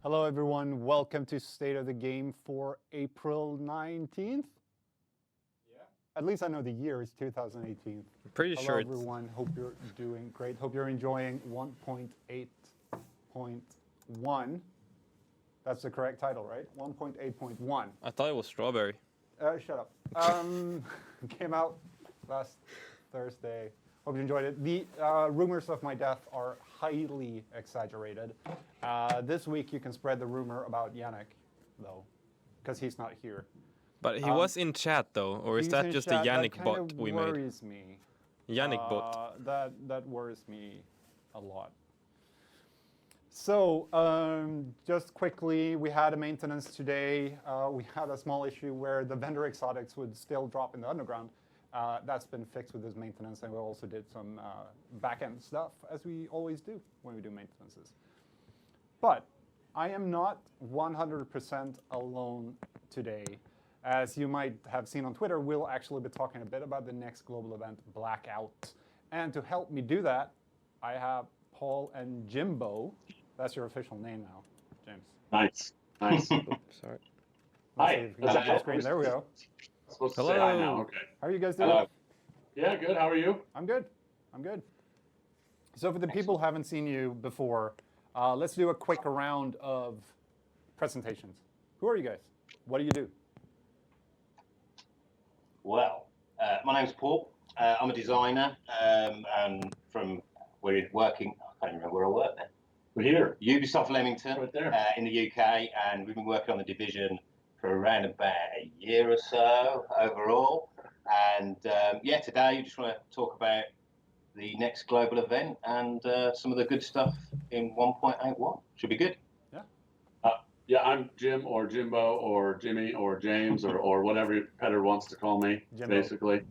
Hello everyone, welcome to State of the Game for April 19th. Yeah. At least I know the year is 2018. I'm pretty Hello sure everyone, hope you're doing great. Hope you're enjoying 1.8.1. That's the correct title, right? 1.8.1. I thought it was strawberry. Shut up. Came out last Thursday. Hope you enjoyed it. The rumors of my death are highly exaggerated. This week you can spread the rumor about Yannick, though, because he's not here. But he was in chat, though, or is that just a Yannick bot we made? That worries me. Yannick bot. That worries me a lot. So, just quickly, we had a maintenance today. We had a small issue where the vendor Xidax would still drop in the underground. That's been fixed with this maintenance, and we also did some back-end stuff, as we always do when we do maintenances. But I am not 100% alone today. As you might have seen on Twitter, we'll actually be talking a bit about the next global event, Blackout. And to help me do that, I have Paul and Jimbo. That's your official name now, James. Nice, nice. Oops, sorry. Hi. There we go. Supposed to Hello. say hi now. Okay. How are you guys doing? Yeah, good. How are you? I'm good. I'm good. So for the people who haven't seen you before, let's do a quick round of presentations. Who are you guys? What do you do? Well, my name's Paul. I'm a designer, and we're working. I can't remember where I work now. We're here. Ubisoft Leamington, Right there. in the UK, and we've been working on the division for around about a year or so overall. And yeah, today we just want to talk about the next global event and some of the good stuff in 1.81. Should be good. Yeah, I'm Jim or Jimbo or Jimmy or James or whatever Petter wants to call me. Jimbo. Basically,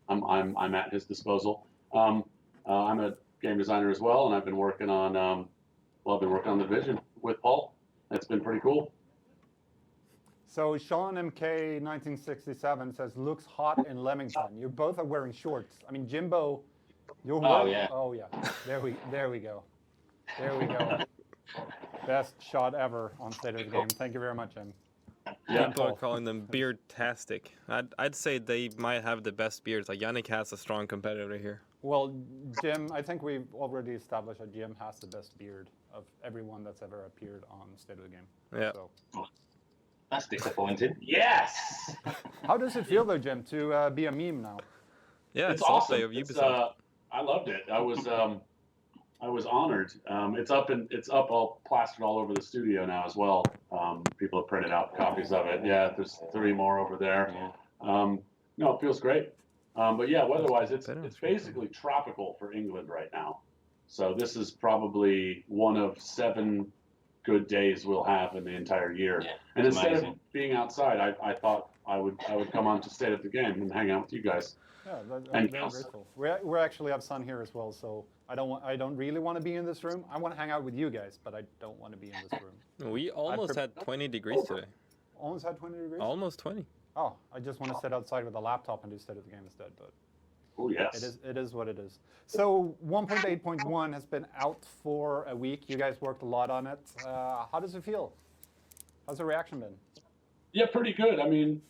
I'm at his disposal. I'm a game designer as well, and I've been working on I've been working on the division with Paul. It's been pretty cool. So Sean MK 1967 says, looks hot in Leamington. You both are wearing shorts. I mean, Jimbo, you're wearing... yeah. Oh, yeah. There we go. There we go. Best shot ever on State of the Game. Thank you very much, Jim. Yeah. People are calling them beard-tastic. I'd say they might have the best beards. Like Yannick has a strong competitor here. Well, Jim, I think we've already established that Jim has the best beard of everyone that's ever appeared on State of the Game. Yeah. So. That's disappointing. Yes. How does it feel, though, Jim, to be a meme now? Yeah, It's awesome. Of It's, Ubisoft. I loved it. I was honored. It's up all plastered all over the studio now as well. People have printed out copies of it. Yeah, there's 3 more over there. Yeah. No, it feels great. But yeah, weather-wise, it's Better. basically tropical for England right now. So this is probably one of 7 good days we'll have in the entire year. Yeah, and it's instead amazing. of being outside, I thought I would come on to State of the Game and hang out with you guys. Yeah, I'm And very girls. grateful. We actually have sun here as well, so I don't really want to be in this room. I want to hang out with you guys, but I don't want to be in this room. We almost had 20 degrees today. Almost had 20 degrees? Almost 20. Oh, I just want to sit outside with a laptop and do State of the Game instead, but Oh yes. it is what it is. So 1.8.1 has been out for a week. You guys worked a lot on it. How does it feel? How's the reaction been? Yeah, pretty good. I mean,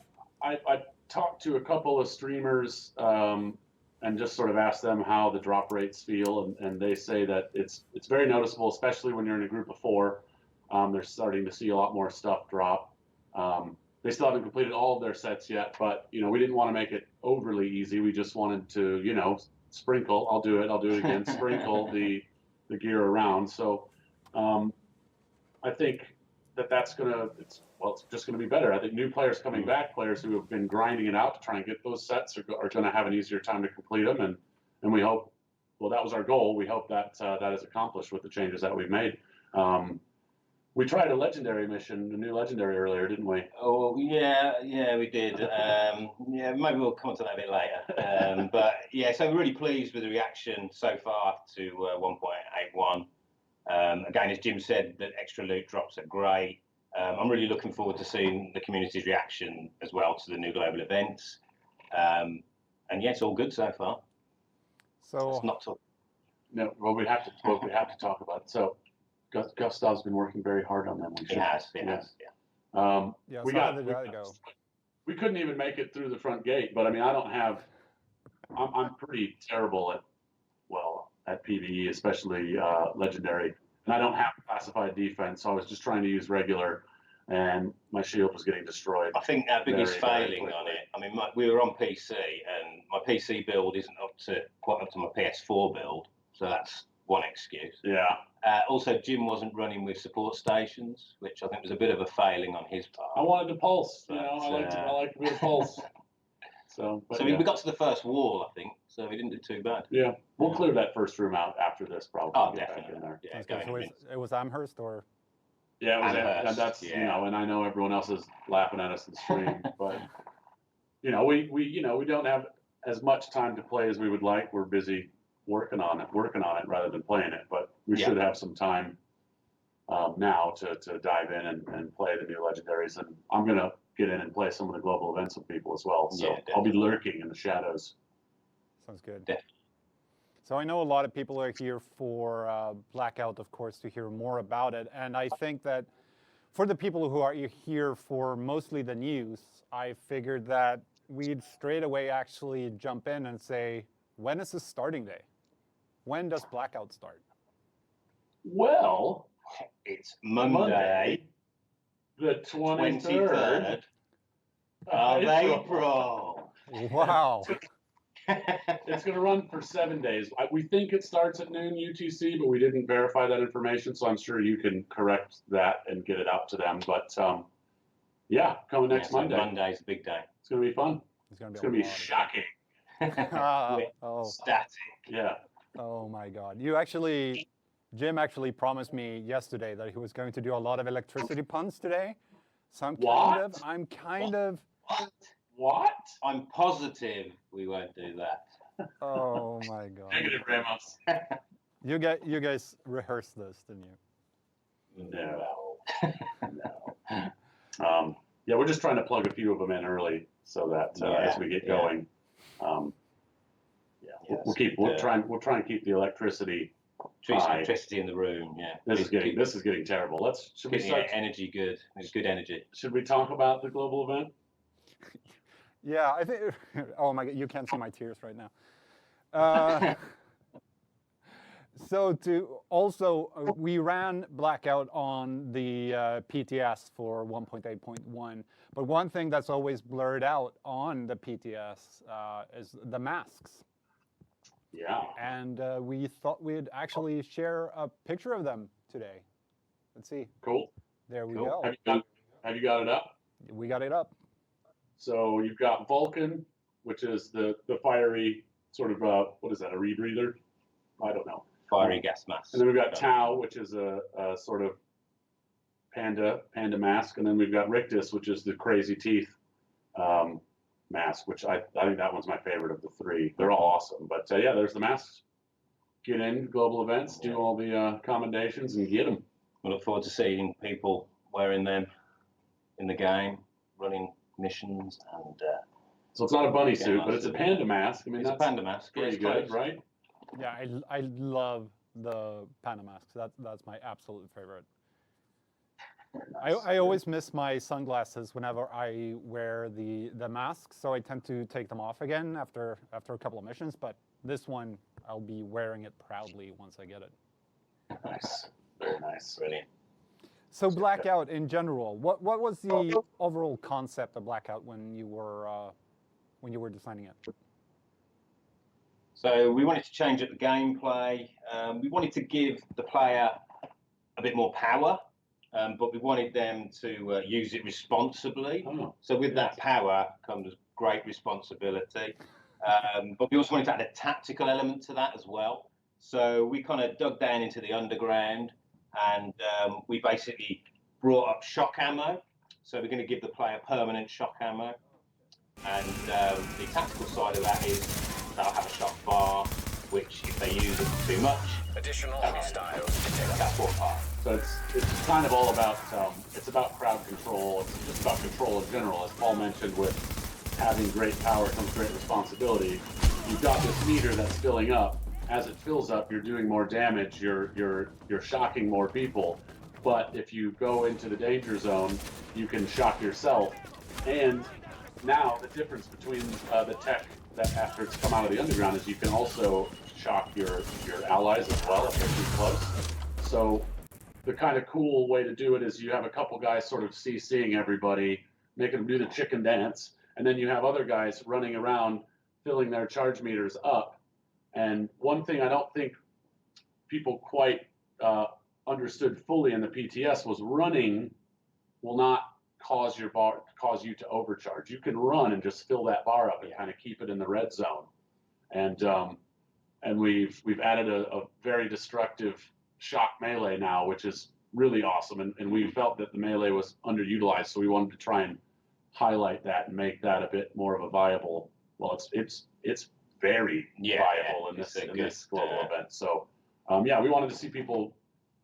I talked to a couple of streamers and just sort of asked them how the drop rates feel, and they say that it's very noticeable, especially when you're in a group of 4. They're starting to see a lot more stuff drop. They still haven't completed all of their sets yet, but we didn't want to make it overly easy. We just wanted to, sprinkle. I'll do it again. Sprinkle the gear around. So I think that's gonna it's just gonna be better. I think new players coming back, players who have been grinding it out to try and get those sets, are gonna have an easier time to complete them, and we hope. Well, that was our goal. We hope that that is accomplished with the changes that we've made. We tried a legendary mission, a new legendary earlier, didn't we? Oh yeah, we did. Yeah, maybe we'll come on to that a bit later. But yeah, so we're really pleased with the reaction so far to 1.81. Again, as Jim said, the extra loot drops are great. I'm really looking forward to seeing the community's reaction as well to the new global events. And yeah, it's all good so far. So it's not talk. No, well, we have to talk about it. So Gustav's been working very hard on them. He has. Yeah. yeah, We so how got. did that go? We couldn't even make it through the front gate, but I mean, I don't have. I'm pretty terrible at PvE, especially legendary, and I don't have classified defense, so I was just trying to use regular, and my shield was getting destroyed. I think our biggest very failing quickly. on it. I mean, we were on PC, and my PC build isn't quite up to my PS4 build, so that's one excuse. Yeah. Also, Jim wasn't running with support stations, which I think was a bit of a failing on his part. I wanted to pulse, But, I like to be a pulse. So we got to the first wall, I think, so we didn't do too bad. Yeah, we'll clear that first room out after this, probably. Oh, Get back definitely. in there. Yeah, Okay, so it was Amherst or? Yeah, it was, Amherst, and that's yeah. and I know everyone else is laughing at us in the stream, but we don't have as much time to play as we would like. We're busy working on it rather than playing it, but we should have some time now to dive in and play the new legendaries, and I'm gonna get in and play some of the global events with people as well. So Yeah, I'll be lurking in the shadows. Sounds good. Definitely. So I know a lot of people are here for Blackout, of course, to hear more about it. And I think that for the people who are here for mostly the news, I figured that we'd straight away actually jump in and say, when is the starting day? When does Blackout start? Well, It's Monday, the 23rd of April. Wow. It's going to run for 7 days. We think it starts at noon UTC, but we didn't verify that information, so I'm sure you can correct that and get it out to them. But yeah, coming next Monday. Monday's a big day. It's going to be fun. It's going It's to going to be shocking. Static. Yeah. Oh my God. Jim actually promised me yesterday that he was going to do a lot of electricity puns today. So I'm kind of. What? I'm positive we won't do that. Oh my God. Negative, Ramos. You guys rehearsed this, didn't you? No. No. Yeah, we're just trying to plug a few of them in early so that as we get going, we'll try and keep the electricity. Electricity in the room. Yeah. This is getting terrible. Should we start? Energy good. It's good energy. Should we talk about the global event? Yeah, I think. Oh my God, you can't see my tears right now. We ran Blackout on the PTS for 1.8.1, but one thing that's always blurred out on the PTS is the masks. Yeah. And we thought we'd actually share a picture of them today. Let's see. Cool. There we go. Have you got it up? We got it up. So you've got Vulcan, which is the fiery sort of what is that, a rebreather? I don't know. Fiery gas mask. And then we've got Tau, which is a sort of panda mask, and then we've got Rictus, which is the crazy teeth mask, which I think that one's my favorite of the three. They're all awesome, but yeah, there's the masks. Get in global events, do all the commendations, and get them. We look forward to seeing people wearing them in the game, running missions, and so it's not a bunny suit, but it's a panda mask. I mean, it's a panda mask. Pretty good, right? Yeah, I love the panda masks. That's my absolute favorite. Nice. I always miss my sunglasses whenever I wear the mask, so I tend to take them off again after a couple of missions. But this one, I'll be wearing it proudly once I get it. Nice, very nice, brilliant. So Blackout in general, what was the overall concept of Blackout when you were designing it? So we wanted to change up the gameplay. We wanted to give the player a bit more power. but we wanted them to use it responsibly. Oh, So with that power comes great responsibility. But we also wanted to add a tactical element to that as well. So we kind of dug down into the underground, and we basically brought up shock ammo. So we're going to give the player permanent shock ammo. And the tactical side of that is they'll have a shock bar, which if they use it too much, additional hostiles detected. that's one part. so it's kind of all about it's about crowd control. It's just about control in general. As Paul mentioned, with having great power comes great responsibility. You've got this meter that's filling up. As it fills up, you're doing more damage. You're shocking more people. But if you go into the danger zone, you can shock yourself. And now the difference between the tech that after it's come out of the underground is you can also shock your allies as well if they're too close. So the kind of cool way to do it is you have a couple guys sort of CCing everybody, making them do the chicken dance, and then you have other guys running around filling their charge meters up. And one thing I don't think people quite understood fully in the PTS was running will not cause you to overcharge. You can run and just fill that bar up and kind of keep it in the red zone. And we've added a very destructive shock melee now, which is really awesome. And we felt that the melee was underutilized, so we wanted to try and highlight that and make that a bit more of a viable. Well, it's very viable in this global event. So we wanted to see people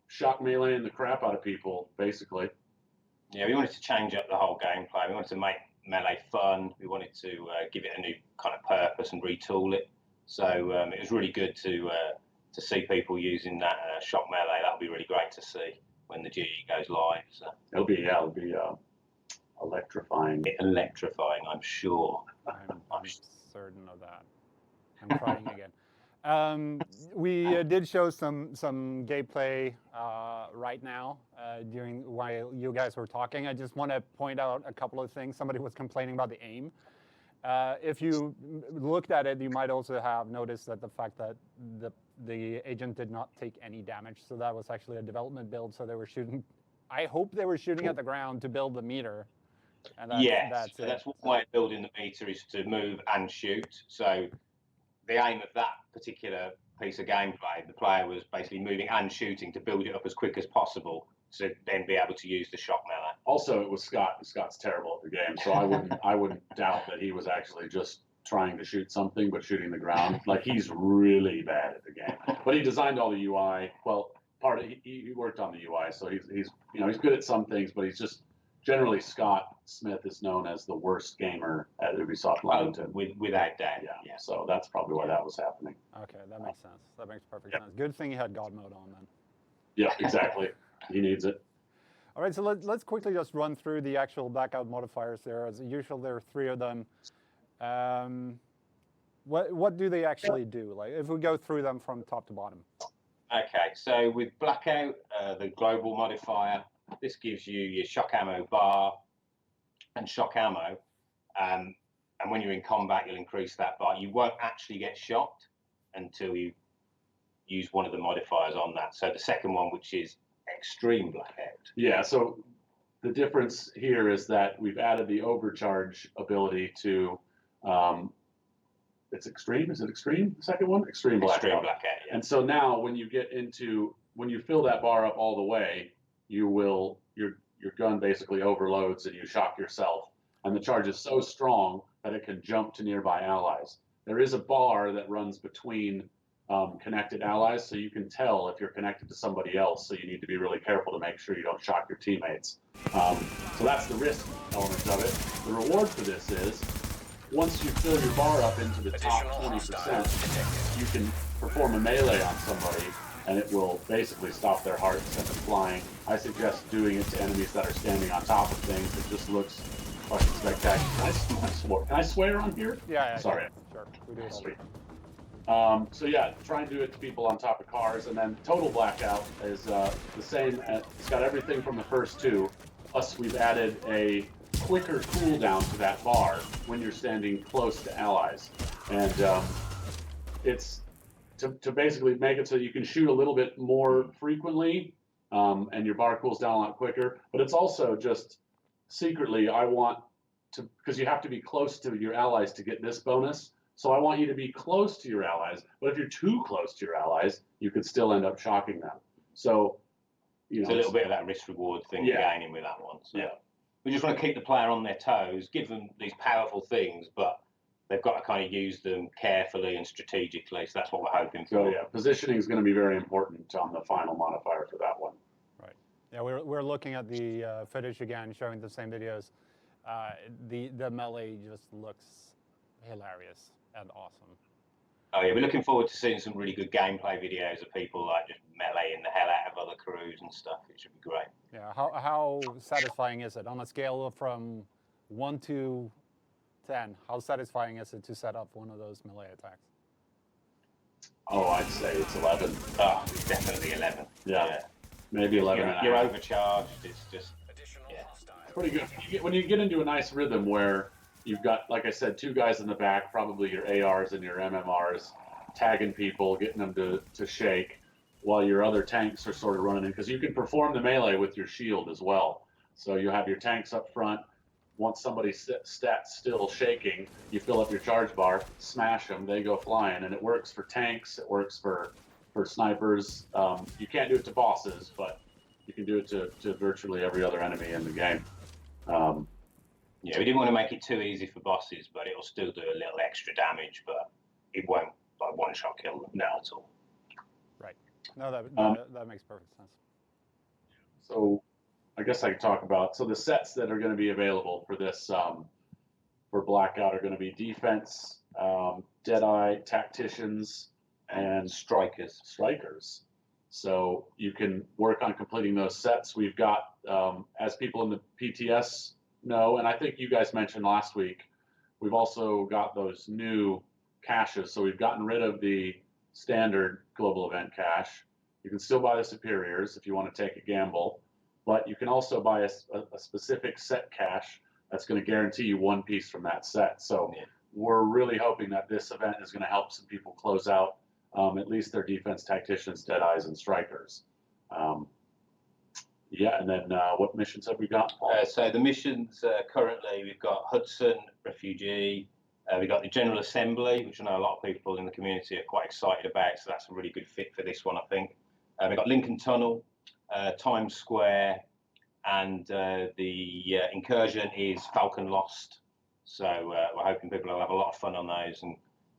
shock meleeing the crap out of people, basically. Yeah, we wanted to change up the whole gameplay. We wanted to make melee fun. We wanted to give it a new kind of purpose and retool it. So it was really good to see people using that shock melee. That'll be really great to see when the GE goes live. So It'll be electrifying. Electrifying, I'm sure. I'm certain of that. I'm crying again. We did show some gameplay right now while you guys were talking. I just want to point out a couple of things. Somebody was complaining about the aim. If you looked at it, you might also have noticed that the fact that the agent did not take any damage. So that was actually a development build. So they were shooting. I hope they were shooting at the ground to build the meter. And that's why building the meter is to move and shoot. So the aim of that particular piece of gameplay, the player was basically moving and shooting to build it up as quick as possible to then be able to use the shock melee. Also, it was Scott. Scott's terrible at the game, so I wouldn't doubt that he was actually just trying to shoot something but shooting the ground. Like, he's really bad at the game. But he designed all the UI. Well, he worked on the UI, so he's good at some things, but he's just generally Scott Smith is known as the worst gamer at Ubisoft Leamington. Without doubt. Yeah. So that's probably why that was happening. Okay, that makes sense. That makes perfect sense. Good thing he had God mode on then. Yeah, exactly. He needs it. All right, so let's quickly just run through the actual Blackout modifiers there. As usual, there are 3 of them. What do they actually do? Like, if we go through them from top to bottom. Okay, so with Blackout, the global modifier, this gives you your shock ammo bar and shock ammo. And when you're in combat, you'll increase that bar. You won't actually get shocked until you use one of the modifiers on that. So the second one, which is extreme blackout. Yeah, so the difference here is that we've added the overcharge ability to, it's extreme, is it extreme, the second one? Extreme blackout. Extreme blackout, yeah. And so now when you fill that bar up all the way, your gun basically overloads and you shock yourself. And the charge is so strong that it can jump to nearby allies. There is a bar that runs between connected allies, so you can tell if you're connected to somebody else, so you need to be really careful to make sure you don't shock your teammates. So that's the risk element of it. The reward for this is, once you fill your bar up into the top 20%, you can perform a melee on somebody, and it will basically stop their heart and send them flying. I suggest doing it to enemies that are standing on top of things. It just looks fucking spectacular. Can I swear on here? Yeah. Sorry. Sure. We do it all. Sweet. So yeah, try and do it to people on top of cars, and then total blackout is the same. It's got everything from the first 2, plus we've added a quicker cooldown to that bar when you're standing close to allies, and it's to basically make it so you can shoot a little bit more frequently and your bar cools down a lot quicker. But it's also just secretly, I want to, because you have to be close to your allies to get this bonus. So I want you to be close to your allies. But if you're too close to your allies, you could still end up shocking them. So, you know, it's a little bit of that risk reward thing gaining with that one. So. Yeah. We just want to keep the player on their toes, give them these powerful things, but they've got to kind of use them carefully and strategically. So that's what we're hoping for. So yeah, positioning is going to be very important on the final modifier for that one. Right. Yeah, we're looking at the footage again, showing the same videos. The melee just looks hilarious and awesome. Oh yeah, we're looking forward to seeing some really good gameplay videos of people like just meleeing the hell out of other crews and stuff. It should be great. Yeah, how satisfying is it on a scale from 1 to 10? How satisfying is it to set up one of those melee attacks? Oh, I'd say it's 11. Oh, it's definitely 11. Yeah. Maybe 11 and a You're half. overcharged. It's just Pretty good. When you get into a nice rhythm where you've got, like I said, 2 guys in the back, probably your ARs and your MMRs, tagging people, getting them to shake, while your other tanks are sort of running in, because you can perform the melee with your shield as well. So you have your tanks up front. Once somebody stats still shaking, you fill up your charge bar, smash them, they go flying, and it works for tanks. It works for snipers. You can't do it to bosses, but you can do it to virtually every other enemy in the game. Yeah, we didn't want to make it too easy for bosses, but it'll still do a little extra damage, but it won't like one-shot kill them. No, at all. Right. No, that makes perfect sense. So I guess I could talk about, so the sets that are going to be available for this, for Blackout are going to be Defense, Deadeye, Tacticians, and Strikers. So you can work on completing those sets. We've got, as people in the PTS know, and I think you guys mentioned last week, we've also got those new caches. So we've gotten rid of the standard global event cache. You can still buy the superiors if you want to take a gamble, but you can also buy a specific set cache that's going to guarantee you 1 piece from that set. So we're really hoping that this event is going to help some people close out at least their defense, tacticians, deadeyes, and strikers. Yeah, and then what missions have we got? So the missions currently, we've got Hudson, Refugee, we've got the General Assembly, which I know a lot of people in the community are quite excited about, so that's a really good fit for this one, I think. We've got Lincoln Tunnel, Times Square, and the incursion is Falcon Lost. So we're hoping people will have a lot of fun on those and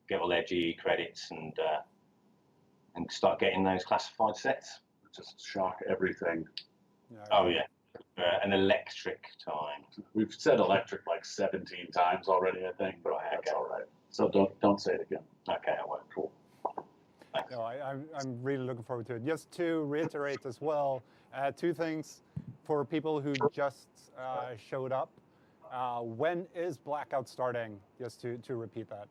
get all their GE credits and start getting those classified sets. Just shock everything. Oh yeah, an electric time. We've said electric like 17 times already, I think, but that's all right. So don't say it again. Okay, I won't. Cool. No, I'm really looking forward to it. Just to reiterate as well, 2 things for people who just showed up. When is Blackout starting? Just to repeat that.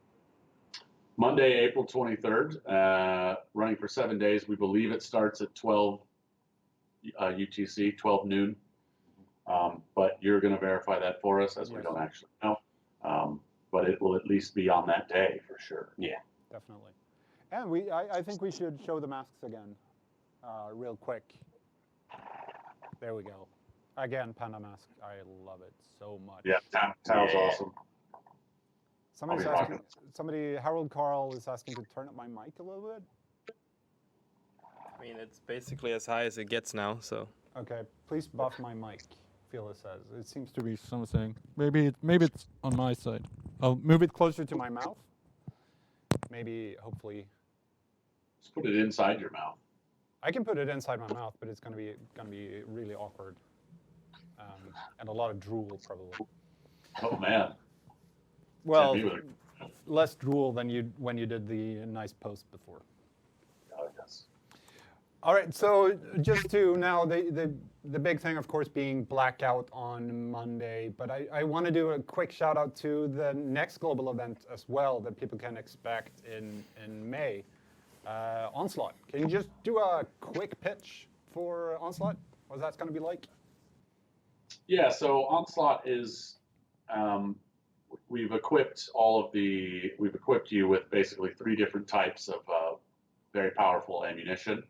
Monday, April 23rd, running for 7 days. We believe it starts at 12 UTC, 12 noon. But you're going to verify that for us, as we don't actually know. But it will at least be on that day for sure. Yeah, definitely. And I think we should show the masks again, real quick. There we go. Again, Panda mask. I love it so much. Yeah, Tao's awesome. Somebody's asking. Harold Carl is asking to turn up my mic a little bit. I mean, it's basically as high as it gets now, so. Okay, please buff my mic. Phyllis says it seems to be something. Maybe it's on my side. I'll move it closer to my mouth. Maybe, hopefully. Just put it inside your mouth. I can put it inside my mouth, but it's gonna be really awkward, and a lot of drool probably. Oh man. Well, less drool than when you did the nice post before. Oh yes. All right, so just to now, the big thing, of course, being Blackout on Monday, but I want to do a quick shout out to the next global event as well that people can expect in May, Onslaught. Can you just do a quick pitch for Onslaught? What that's going to be like? Yeah, so Onslaught is, we've equipped you with basically 3 different types of very powerful ammunition.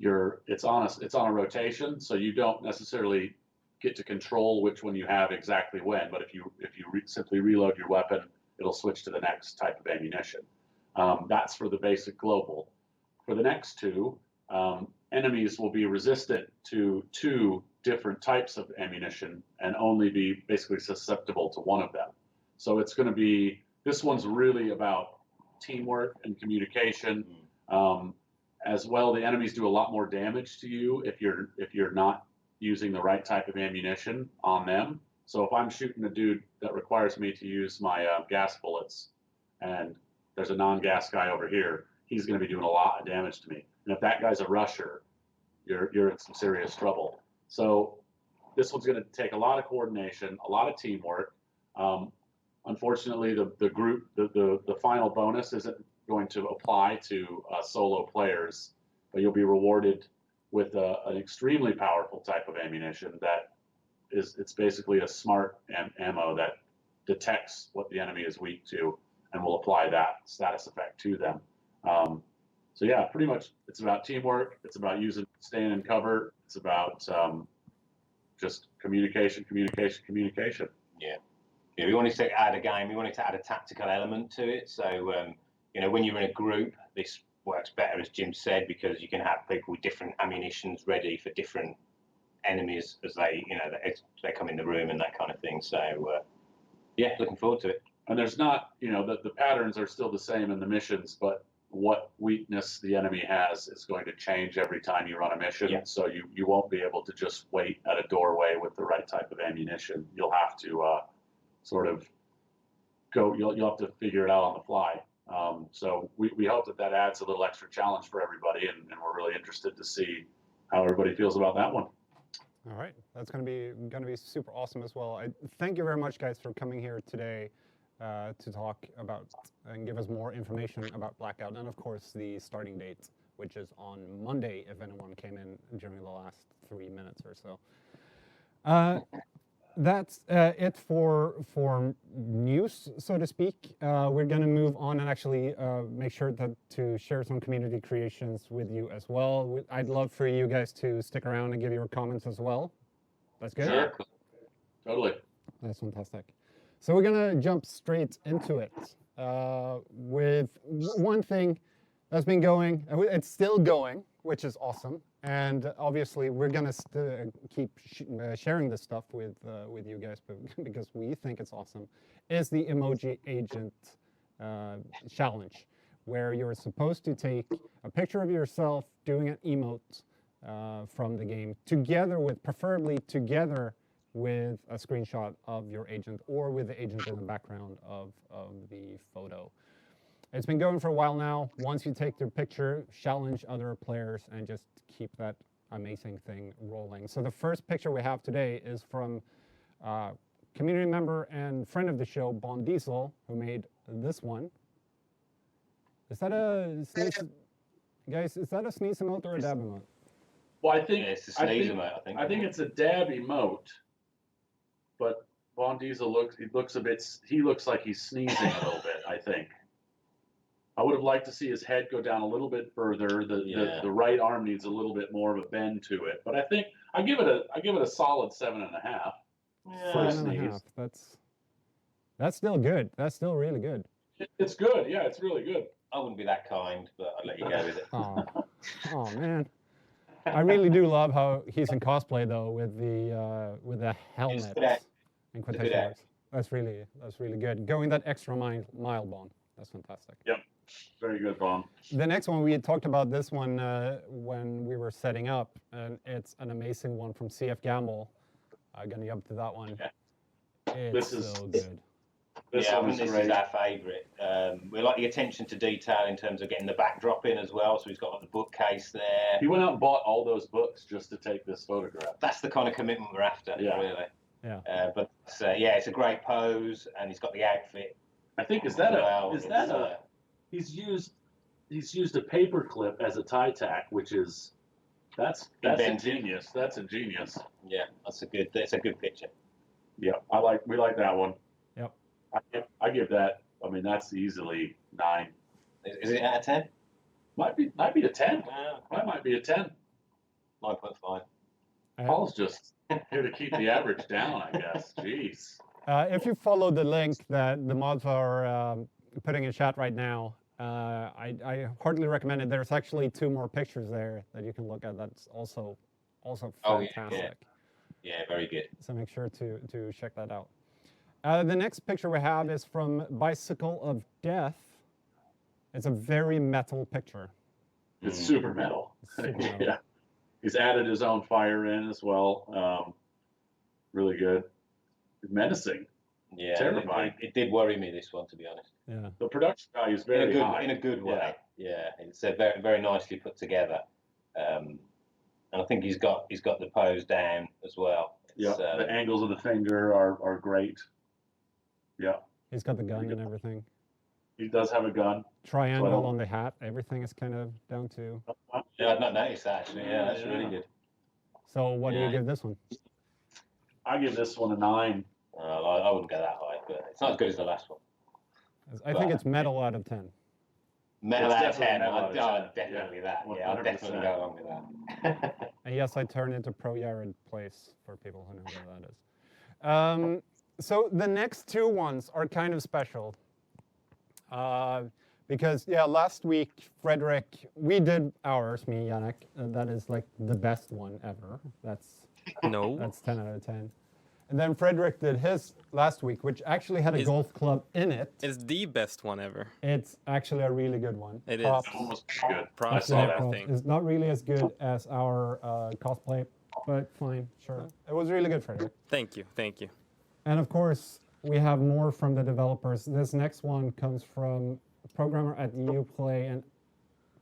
it's on a rotation, so you don't necessarily get to control which one you have exactly when. But if you simply reload your weapon, it'll switch to the next type of ammunition. That's for the basic global. For the next two, enemies will be resistant to 2 different types of ammunition and only be basically susceptible to one of them. So it's going to be, this one's really about teamwork and communication. As well, the enemies do a lot more damage to you if you're not using the right type of ammunition on them. So if I'm shooting a dude that requires me to use my gas bullets, and there's a non-gas guy over here, he's going to be doing a lot of damage to me. And if that guy's a rusher, you're in some serious trouble. So this one's going to take a lot of coordination, a lot of teamwork. Unfortunately, the final bonus isn't going to apply to solo players, but you'll be rewarded with an extremely powerful type of ammunition that it's basically a smart ammo that detects what the enemy is weak to and will apply that status effect to them. So yeah, pretty much it's about teamwork. It's about staying in cover. It's about just communication. Yeah. Yeah, we wanted to add a game. We wanted to add a tactical element to it. So, when you're in a group, this works better, as Jim said, because you can have people with different ammunitions ready for different enemies as they come in the room and that kind of thing. So, yeah, looking forward to it. And there's not, the patterns are still the same in the missions, but what weakness the enemy has is going to change every time you run a mission. Yeah. So you won't be able to just wait at a doorway with the right type of ammunition. You'll have to sort of go. You'll have to figure it out on the fly. So we hope that adds a little extra challenge for everybody, and we're really interested to see how everybody feels about that one. All right, that's going to be super awesome as well. Thank you very much, guys, for coming here today to talk about and give us more information about Blackout, and of course the starting date, which is on Monday, if anyone came in during the last 3 minutes or so. That's it for news, so to speak. We're going to move on and actually make sure to share some community creations with you as well. I'd love for you guys to stick around and give your comments as well. That's good? Sure. Totally. That's fantastic. So we're going to jump straight into it with one thing that's been going. It's still going, which is awesome. And obviously, we're going to keep sharing this stuff with you guys because we think it's awesome, is the Emoji Agent challenge, where you're supposed to take a picture of yourself doing an emote from the game, preferably together with a screenshot of your agent or with the agent in the background of the photo. It's been going for a while now. Once you take their picture, challenge other players and just keep that amazing thing rolling. So the first picture we have today is from community member and friend of the show, Bon Diesel, who made this one. Is that a sneeze? Guys, is that a sneeze emote or a dab emote? Well, I think it's a sneeze emote. I think it's a dab emote, but Bon Diesel looks like he's sneezing a little bit, I think. I would have liked to see his head go down a little bit further. The right arm needs a little bit more of a bend to it, but I think I give it a solid 7.5. Yeah. 7.5. That's still good. That's still really good. It's good. Yeah, it's really good. I wouldn't be that kind, but I'd let you go with it. Oh man, I really do love how he's in cosplay though with the helmet and quotation marks. That's really good. Going that extra mile, Bon. That's fantastic. Yep. Very good, Bon. The next one, we had talked about this one when we were setting up, and it's an amazing one from CF Gamble. I'm going to jump to that one. Yeah. It's so good. This I think this is our favourite. We like the attention to detail in terms of getting the backdrop in as well. So he's got like, the bookcase there. He went out and bought all those books just to take this photograph. That's the kind of commitment we're after, really. Yeah. But it's a great pose, and he's got the outfit. I think he's used a paper clip as a tie tack, which is that's ingenious. That's ingenious. Yeah, that's a good picture. Yeah, we like that one. Yep. I give that. I mean, that's easily 9. Is it out of 10? Might be a 10. That might be a 10. Paul's just here to keep the average down, I guess. Jeez. If you follow the link that the mods are putting in chat right now, I heartily recommend it. There's actually 2 more pictures there that you can look at. That's also fantastic. Yeah, very good. So make sure to check that out. The next picture we have is from Bicycle of Death. It's a very metal picture. It's super metal. Super metal. Yeah. He's added his own fire in as well. Really good. Menacing. Yeah, Terrifying. it did worry me, this one, to be honest. Yeah. The production value is very high. In a good way. Yeah, it's very, very nicely put together. And I think he's got the pose down as well. Yeah, the angles of the finger are great. Yeah. He's got the gun and everything. He does have a gun. Triangle on the hat. Everything is kind of down to. Yeah, I've not noticed that, actually. Yeah, that's really good. So what do you give this one? I give this one a 9. I wouldn't go that high, but it's not as good as the last one. I think it's metal out of 10. Metal out of 10. Metal out of 10. Definitely that. Yeah, 100%. I'll definitely go along with that. And yes, I turned into Pro Yared Place for people who know what that is. So the next 2 ones are kind of special. Because, last week, Frederick, we did ours, me, Yannick. That is like the best one ever. That's 10 out of 10. And then Frederick did his last week, which actually had a golf club in it. It's the best one ever. It's actually a really good one. It That one was pretty good. Props I saw and that. everything. It's not really as good as our cosplay, but fine, sure. It was really good, Frederick. Thank you. And of course, we have more from the developers. This next one comes from a programmer at Uplay and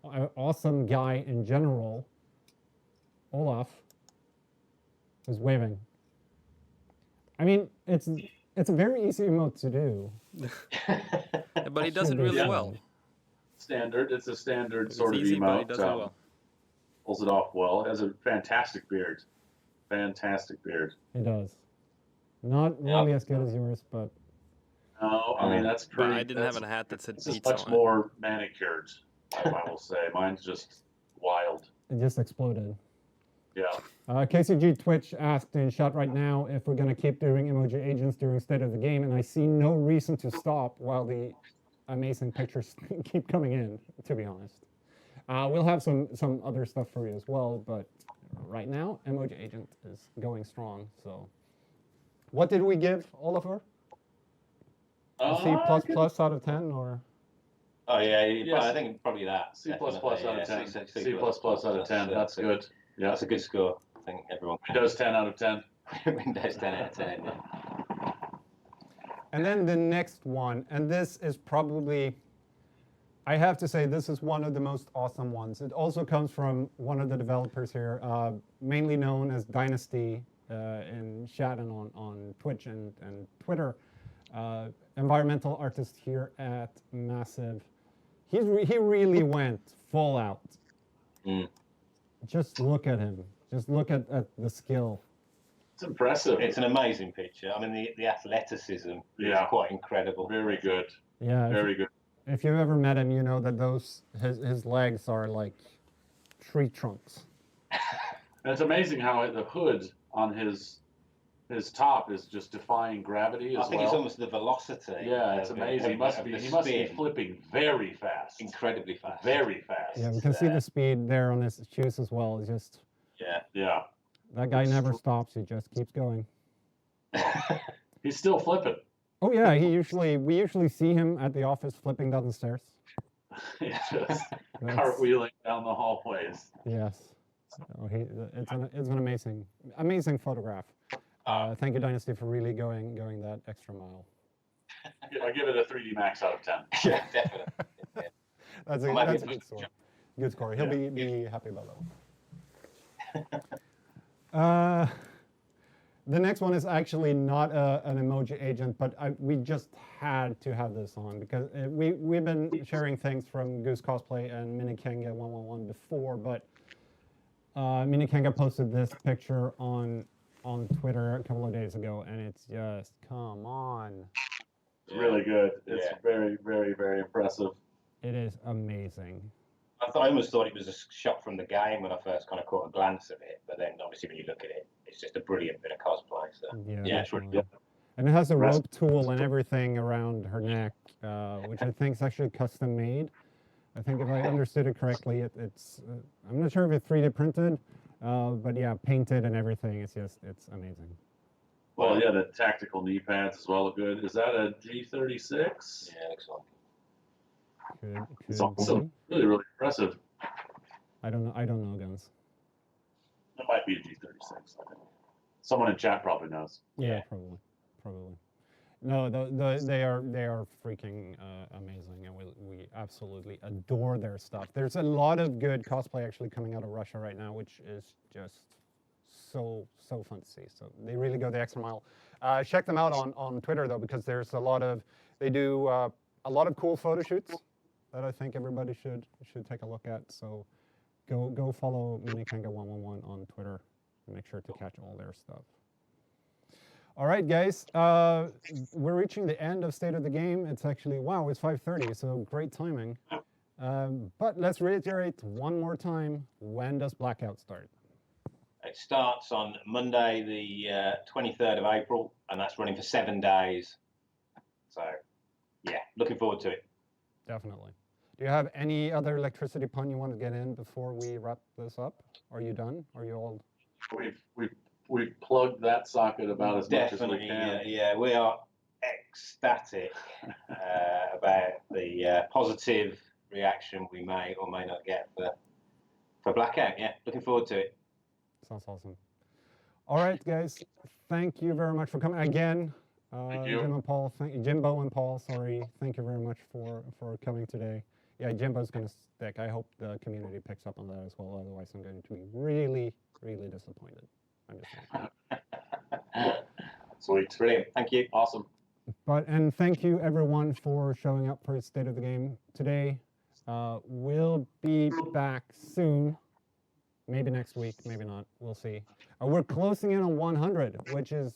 an awesome guy in general, Olaf, who's waving. I mean, it's a very easy emote to do. But he does it really well. Standard. It's a standard sort It's easy, of but he emote. does it well. Pulls it off well. Has a fantastic beard. Fantastic beard. He does. Not really as good as yours, but No, I mean that's But pretty. I didn't have a hat that said This is pizza much on more manicured. I will say mine's just wild. it just exploded. Yeah. KCG Twitch asked in chat right now if we're going to keep doing emoji agents during State of the Game, and I see no reason to stop while the amazing pictures keep coming in, to be honest. We'll have some other stuff for you as well, but right now, emoji agent is going strong. So, what did we give Oliver? A C++ out of 10, or? Oh yeah, Yes. I think probably that. C++ out definitely, of yeah, 10. C++ C++ out of 10. That's good. Yeah. That's a good score. I think everyone. Windows 10 out of 10. Windows 10 out of 10. Yeah. And then the next one, and this is probably, I have to say, this is one of the most awesome ones. It also comes from one of the developers here, mainly known as Dynasty in chat and on Twitch and Twitter. Environmental artist here at Massive. He really went full out. Just look at him. Just look at the skill. It's impressive. It's an amazing picture. I mean, the athleticism is quite incredible. Very good. Yeah. Very good. If you've ever met him, you know that his legs are like tree trunks. And it's amazing how the hood on his top is just defying gravity as I think well. it's almost the velocity. Yeah, it's amazing. He must be flipping very fast. Incredibly fast. Very fast. Yeah, we can see the speed there on his shoes as well. It's just Yeah. that guy never stops. He just keeps going. He's still flipping. Oh yeah, we usually see him at the office flipping down the stairs. He's just cartwheeling down the hallways. Yes. So it's an amazing photograph. Thank you, Dynasty, for really going that extra mile. I give it a 3D Max out of 10. Yeah, definitely. That's a good score. Good score. He'll be happy about that one. The next one is actually not an emoji agent, but we just had to have this on because we've been sharing things from Goose Cosplay and Minikenga 111 before, but Minikenga posted this picture on Twitter a couple of days ago, and it's just, come on. It's really good. It's very, very, very impressive. It is amazing. I almost thought it was a shot from the game when I first kind of caught a glance of it, but then obviously when you look at it, it's just a brilliant bit of cosplay. So yeah, it's really definitely. And it has a Rest- rope tool and everything around her neck, which I think is actually custom made. I think if I understood it correctly, it's I'm not sure if it's 3D printed, but yeah, painted and everything. It's amazing. Well, yeah, the tactical knee pads as well look good. Is that a G36? yeah, looks like. It's Could awesome. be. Really, really impressive. I don't know, guns. It might be a G36. I think. Someone in chat probably knows. Yeah, probably. No, they are freaking amazing, and we absolutely adore their stuff. There's a lot of good cosplay actually coming out of Russia right now, which is just so fun to see. So they really go the extra mile. Check them out on Twitter though, because there's they do a lot of cool photo shoots that I think everybody should take a look at. So go follow Minikanga111 on Twitter and make sure to catch all their stuff. All right, guys, we're reaching the end of State of the Game. It's actually, wow, it's 5:30, so great timing. But let's reiterate one more time, when does Blackout start? It starts on Monday, the 23rd of April, and that's running for 7 days. So, yeah, looking forward to it. Definitely. Do you have any other electricity pun you want to get in before we wrap this up? Are you done? Are you all? We've plugged that socket about as much as we Definitely, can. yeah, we are ecstatic about the positive reaction we may or may not get for Blackout. Yeah, looking forward to it. Sounds awesome. All right, guys, thank you very much for coming again. Thank you. Jimbo and Paul, sorry. Thank you very much for coming today. Yeah, Jimbo's going to stick. I hope the community picks up on that as well. Otherwise, I'm going to be really, really disappointed. I'm just saying. Sweet. Brilliant. Thank you. Awesome. And thank you everyone for showing up for State of the Game today. We'll be back soon. Maybe next week, maybe not. We'll see. We're closing in on 100, which is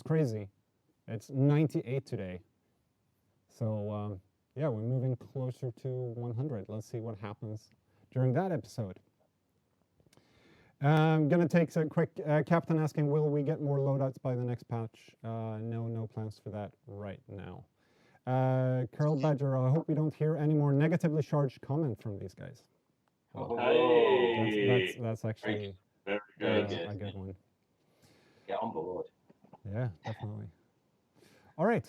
crazy. It's 98 today. So yeah, we're moving closer to 100. Let's see what happens during that episode. I'm going to take a quick, Captain asking, will we get more loadouts by the next patch? No plans for that right now. Curl Badger, I hope we don't hear any more negatively charged comment from these guys. Hey. That's actually Very Very good. a good one. Get on board. Yeah, definitely. All right.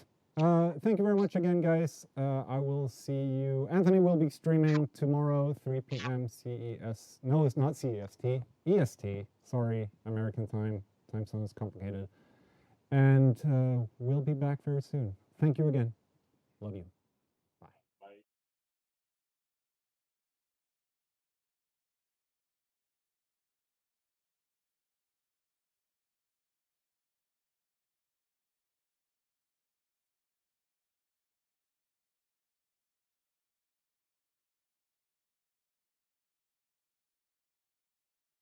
Thank you very much again, guys. I will see you. Anthony will be streaming tomorrow, 3 p.m. CES. No, it's not CEST. EST. Sorry, American time. Time zone is complicated. And we'll be back very soon. Thank you again. Love you.